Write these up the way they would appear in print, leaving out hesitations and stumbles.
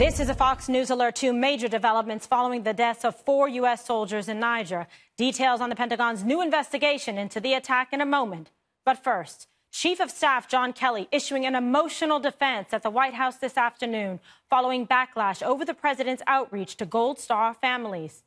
This is a Fox News Alert 2 major developments following the deaths of 4 U.S. soldiers in Niger. Details on the Pentagon's new investigation into the attack in a moment. But first, Chief of Staff John Kelly issuing an emotional defense at the White House this afternoon following backlash over the president's outreach to Gold Star families.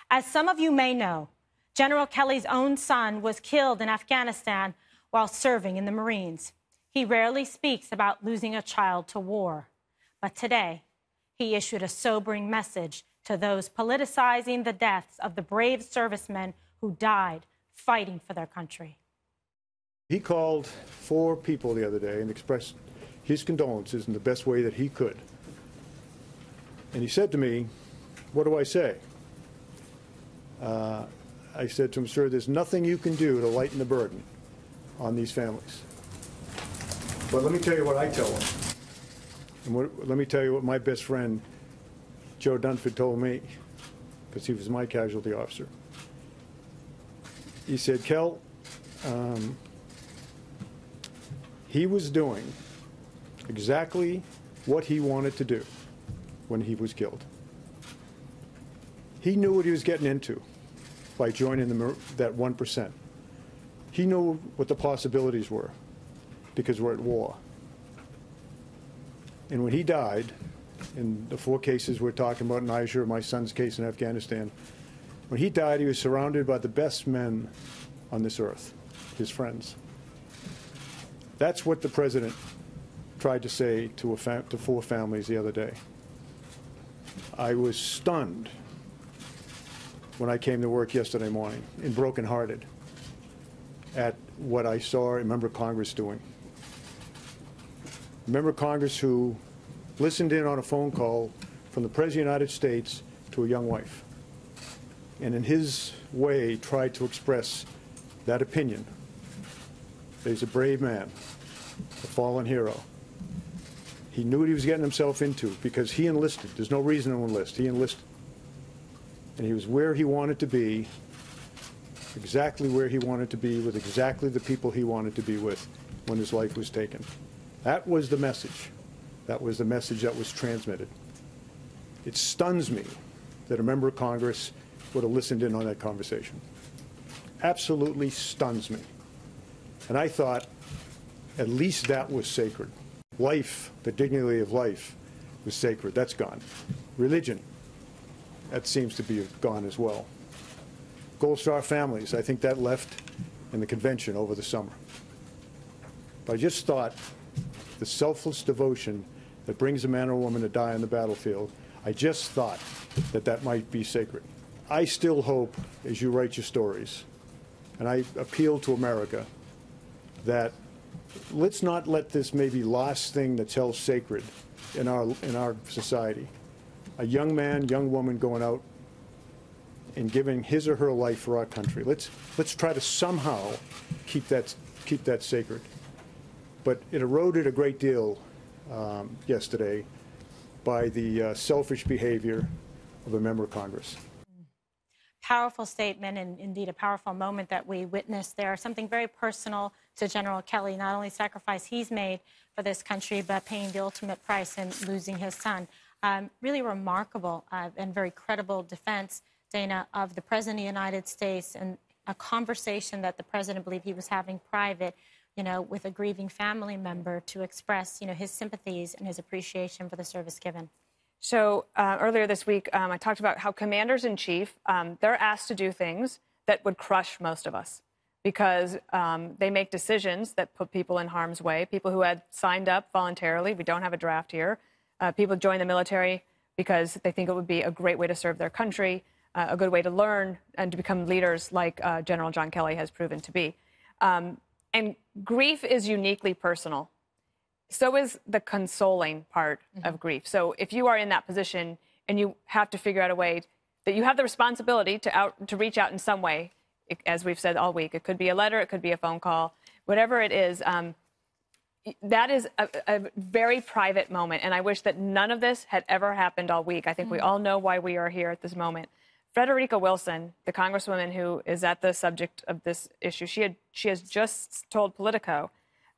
As some of you may know, General Kelly's own son was killed in Afghanistan while serving in the Marines. He rarely speaks about losing a child to war. But today, he issued a sobering message to those politicizing the deaths of the brave servicemen who died fighting for their country. He called 4 people the other day and expressed his condolences in the best way that he could. And he said to me, "What do I say?" I said to him, "Sir, there's nothing you can do to lighten the burden on these families. But let me tell you what I tell them. And let me tell you what my best friend, Joe Dunford, told me, because he was my casualty officer. He said, Kel, he was doing exactly what he wanted to do when he was killed. He knew what he was getting into by joining that 1%. He knew what the possibilities were because we're at war. And when he died, in the 4 cases we're talking about, Niger, my son's case in Afghanistan, when he died, he was surrounded by the best men on this earth, his friends. That's what the president tried to say to 4 families the other day. I was stunned when I came to work yesterday morning and brokenhearted at what I saw a member of Congress doing. A member of Congress who listened in on a phone call from the President of the United States to a young wife, and in his way tried to express that opinion. He's a brave man, a fallen hero. He knew what he was getting himself into because he enlisted. There's no reason to enlist. He enlisted. And he was where he wanted to be, exactly where he wanted to be, with exactly the people he wanted to be with when his life was taken. That was the message. That was the message that was transmitted. It stuns me that a member of Congress would have listened in on that conversation. Absolutely stuns me. And I thought at least that was sacred. Life, the dignity of life, was sacred. That's gone. Religion, that seems to be gone as well. Gold Star families, I think that left in the convention over the summer. But I just thought the selfless devotion that brings a man or woman to die on the battlefield, I just thought that that might be sacred. I still hope, as you write your stories, and I appeal to America, that let's not let this maybe last thing that's held sacred in our society. A young man, young woman going out and giving his or her life for our country. Let's try to somehow keep that sacred. But it eroded a great deal yesterday by the selfish behavior of a member of Congress. Powerful statement, and indeed a powerful moment that we witnessed there. Something very personal to General Kelly, not only sacrifice he's made for this country, but paying the ultimate price in losing his son. Really remarkable and very credible defense, Dana, of the President of the United States, and a conversation that the President believed he was having private, with a grieving family member to express, his sympathies and his appreciation for the service given. So earlier this week, I talked about how commanders-in-chief, they're asked to do things that would crush most of us because they make decisions that put people in harm's way, people who had signed up voluntarily. We don't have a draft here. People join the military because they think it would be a great way to serve their country, a good way to learn and to become leaders like General John Kelly has proven to be. And grief is uniquely personal. So is the consoling part of grief. So if you are in that position and you have to figure out a way that you have the responsibility to reach out in some way, as we've said all week, it could be a letter, it could be a phone call, whatever it is, that is a very private moment. And I wish that none of this had ever happened all week. I think we all know why we are here at this moment. Frederica Wilson, the congresswoman who is at the subject of this issue, she has just told Politico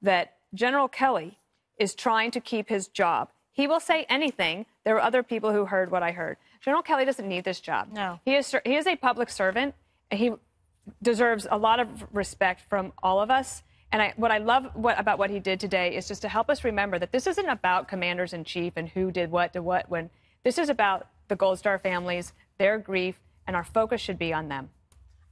that General Kelly is trying to keep his job. He will say anything. There were other people who heard what I heard. General Kelly doesn't need this job. No. He is a public servant, and he deserves a lot of respect from all of us. And what I love about what he did today is just to help us remember that this isn't about commanders-in-chief and who did what to what when. This is about the Gold Star families, their grief, and our focus should be on them.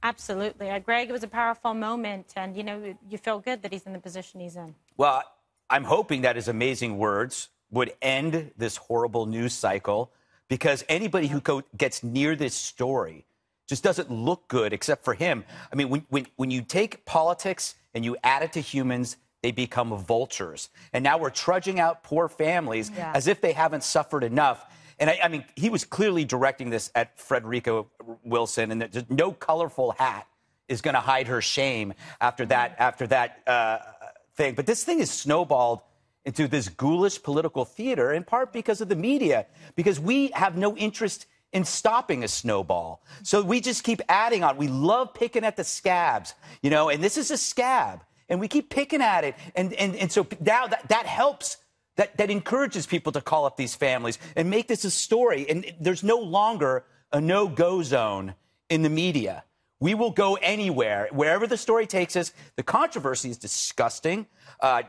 Absolutely. Greg, it was a powerful moment, and, you feel good that he's in the position he's in. Well, I'm hoping that his amazing words would end this horrible news cycle, because anybody who gets near this story just doesn't look good except for him. I mean, when you take politics and you add it to humans, they become vultures. And now we're trudging out poor families as if they haven't suffered enough. And I mean, he was clearly directing this at Frederica Wilson, and that no colorful hat is going to hide her shame after that thing. But this thing is snowballed into this ghoulish political theater, in part because of the media, because we have no interest in stopping a snowball. So we just keep adding on. We love picking at the scabs, and this is a scab, and we keep picking at it. And so now that helps. That encourages people to call up these families and make this a story. And there's no longer a no-go zone in the media. We will go anywhere, wherever the story takes us. The controversy is disgusting.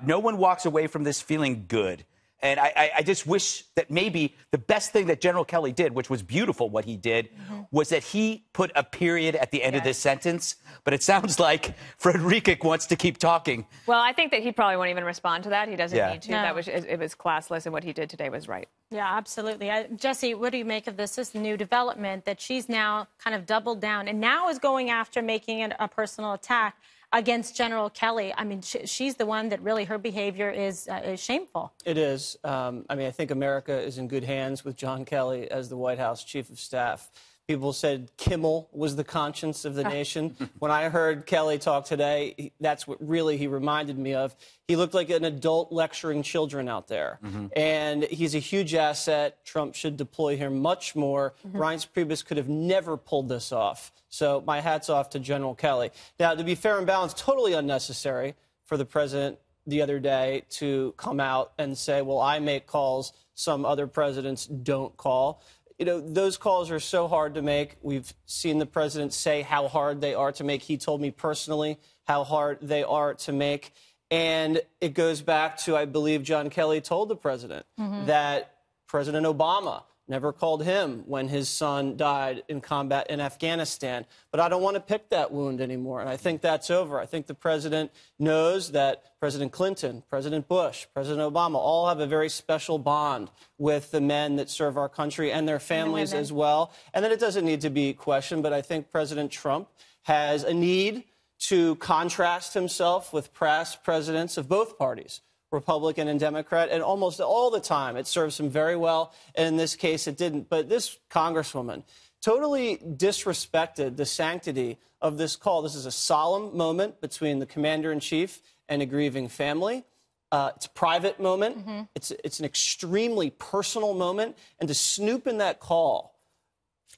No one walks away from this feeling good. And I just wish that maybe the best thing that General Kelly did, which was beautiful what he did, was that he put a period at the end of this sentence. But it sounds like Frederica wants to keep talking. Well, I think that he probably won't even respond to that. He doesn't need to. No. It was classless, and what he did today was right. Yeah, absolutely. Jesse, what do you make of this new development that she's now kind of doubled down and now is going after making it a personal attack against General Kelly? I mean, she's the one that really, her behavior is shameful. It is. I mean, I think America is in good hands with John Kelly as the White House Chief of Staff. People said Kimmel was the conscience of the nation. When I heard Kelly talk today, that's what really he reminded me of. He looked like an adult lecturing children out there. And he's a huge asset. Trump should deploy him much more. Reince Priebus could have never pulled this off. So my hat's off to General Kelly. Now, to be fair and balanced, totally unnecessary for the president the other day to come out and say, well, I make calls some other presidents don't call. Those calls are so hard to make. We've seen the president say how hard they are to make. He told me personally how hard they are to make. And it goes back to, I believe, John Kelly told the president that President Obama never called him when his son died in combat in Afghanistan. But I don't want to pick that wound anymore, and I think that's over. I think the president knows that President Clinton, President Bush, President Obama all have a very special bond with the men that serve our country and their families as well, and that it doesn't need to be questioned. But I think President Trump has a need to contrast himself with past presidents of both parties, Republican and Democrat, and almost all the time it serves him very well, and in this case it didn't. But this congresswoman totally disrespected the sanctity of this call. This is a solemn moment between the commander-in-chief and a grieving family. It's a private moment. It's an extremely personal moment, and to snoop in that call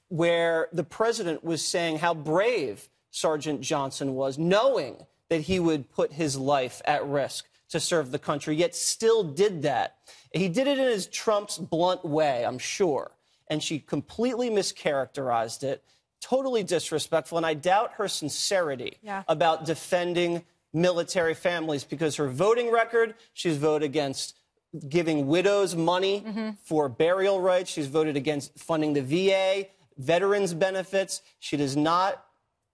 where the president was saying how brave Sergeant Johnson was, knowing that he would put his life at risk to serve the country, yet still did that. He did it in his Trump's blunt way, I'm sure, and she completely mischaracterized it, totally disrespectful, and I doubt her sincerity about defending military families, because her voting record, she's voted against giving widows money for burial rights. She's voted against funding the VA, veterans benefits. She does not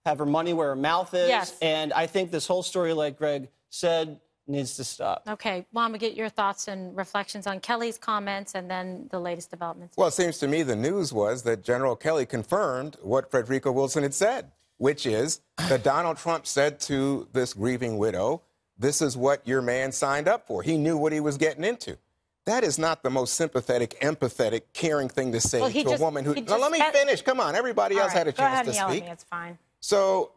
have her money where her mouth is, and I think this whole story, like Greg said, needs to stop. Okay, well, I'm going to get your thoughts and reflections on Kelly's comments and then the latest developments. Well, it seems to me the news was that General Kelly confirmed what Frederica Wilson had said, which is that Donald Trump said to this grieving widow, this is what your man signed up for. He knew what he was getting into. That is not the most sympathetic, empathetic, caring thing to say to a woman who... Now, let me finish. Come on. Everybody else had a chance to speak. Go ahead and yell at me. It's fine. So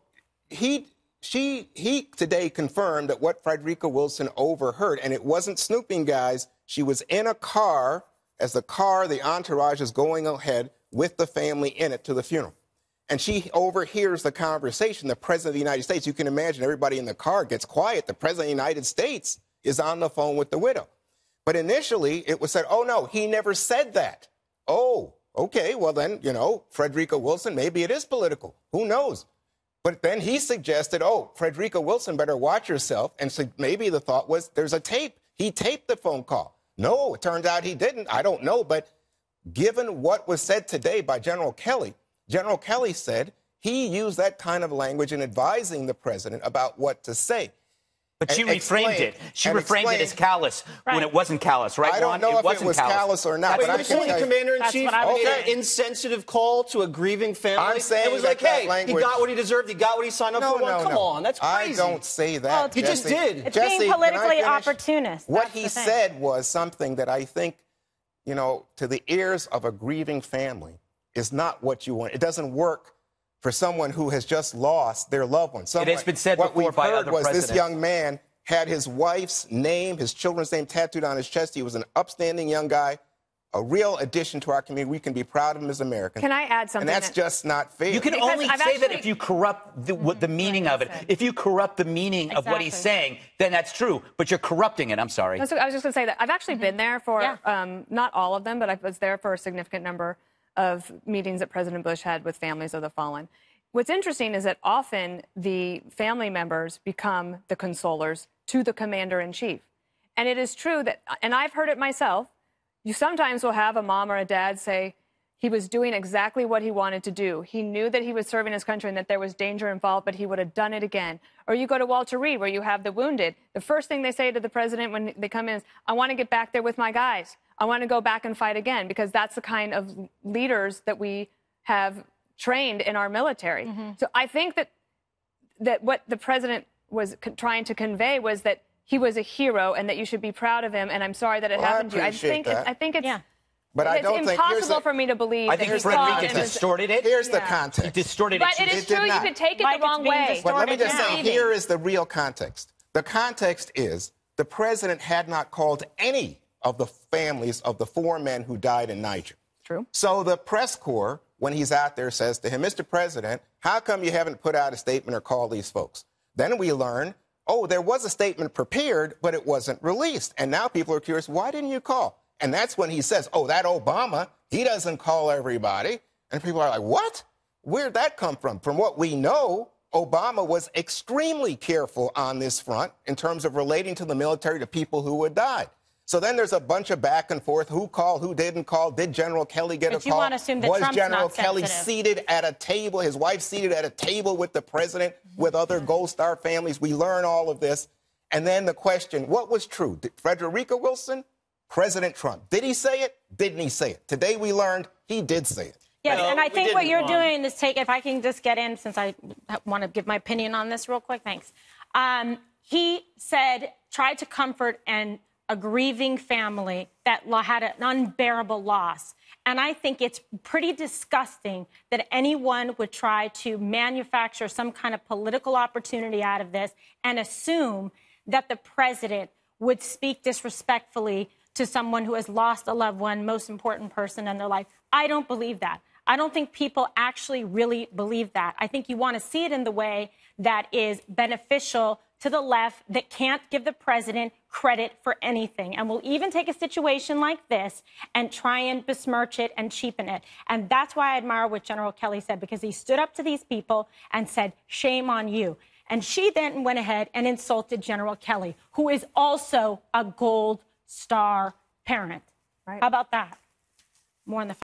he today confirmed that what Frederica Wilson overheard, and it wasn't snooping, guys. She was in a car as the entourage is going ahead with the family in it to the funeral. And she overhears the conversation. The president of the United States, you can imagine everybody in the car gets quiet. The president of the United States is on the phone with the widow. But initially, it was said, oh, no, he never said that. Oh, okay, well then, Frederica Wilson, maybe it is political. Who knows? But then he suggested, oh, Frederica Wilson, better watch yourself. And so maybe the thought was there's a tape. He taped the phone call. No, it turns out he didn't. I don't know. But given what was said today by General Kelly said he used that kind of language in advising the president about what to say. But she reframed it. She reframed it as callous when it wasn't callous, right? I don't know if it was callous or not. But you're saying Commander-in-Chief made an insensitive call to a grieving family? I'm saying it was like, hey, he got what he deserved. He got what he signed up for. Well, come on, that's crazy. I don't say that. Well, you just did. It's being politically opportunist. What he said was something that I think, to the ears of a grieving family is not what you want. It doesn't work for someone who has just lost their loved one. It has been said before by other presidents. This young man had his wife's name, his children's name tattooed on his chest. He was an upstanding young guy, a real addition to our community. We can be proud of him as Americans. Can I add something? And that's just not fair. You can only say that if you corrupt the meaning of it. If you corrupt the meaning of what he's saying, then that's true. But you're corrupting it. I'm sorry. I was just going to say that I've actually been there for, not all of them, but I was there for a significant number of meetings that President Bush had with families of the fallen. What's interesting is that often the family members become the consolers to the commander-in-chief. And it is true that, and I've heard it myself, you sometimes will have a mom or a dad say he was doing exactly what he wanted to do. He knew that he was serving his country and that there was danger involved, but he would have done it again. Or you go to Walter Reed, where you have the wounded. The first thing they say to the president when they come in is, I want to get back there with my guys. I want to go back and fight again, because that's the kind of leaders that we have trained in our military. So I think that what the president was trying to convey was that he was a hero and that you should be proud of him. And I'm sorry that it happened to you. I think it's. But I don't it's impossible for me to believe. I think Frederica distorted it. Here's the context. He distorted it. But it is true. You could take it the wrong way. But let me just say, here is the real context. The context is the president had not called any of the families of the 4 men who died in Niger. True. So the press corps, when he's out there, says to him, Mr. President, how come you haven't put out a statement or called these folks? Then we learn, oh, there was a statement prepared, but it wasn't released. And now people are curious, why didn't you call? And that's when he says, oh, that Obama, he doesn't call everybody. And people are like, what? Where'd that come from? From what we know, Obama was extremely careful on this front in terms of relating to the military, to people who had died. So then there's a bunch of back and forth. Who called? Who didn't call? Did General Kelly get a call? But you want to assume that Trump's General not Kelly sensitive. seated at a table, his wife seated at a table with the president, with other Gold Star families? We learn all of this. And then the question, what was true? Did Frederica Wilson, President Trump, did he say it? Didn't he say it? Today we learned he did say it. Yes, and I think what you're doing is if I can just get in, since I want to give my opinion on this real quick, thanks. He said, tried to comfort a grieving family that had an unbearable loss. And I think it's pretty disgusting that anyone would try to manufacture some kind of political opportunity out of this and assume that the president would speak disrespectfully to someone who has lost a loved one, most important person in their life. I don't believe that. I don't think people actually really believe that. I think you want to see it in the way that is beneficial to the left, that can't give the president credit for anything, and will even take a situation like this and try and besmirch it and cheapen it. And that's why I admire what General Kelly said, because he stood up to these people and said, shame on you. And she then went ahead and insulted General Kelly, who is also a Gold Star parent. Right. How about that? More on the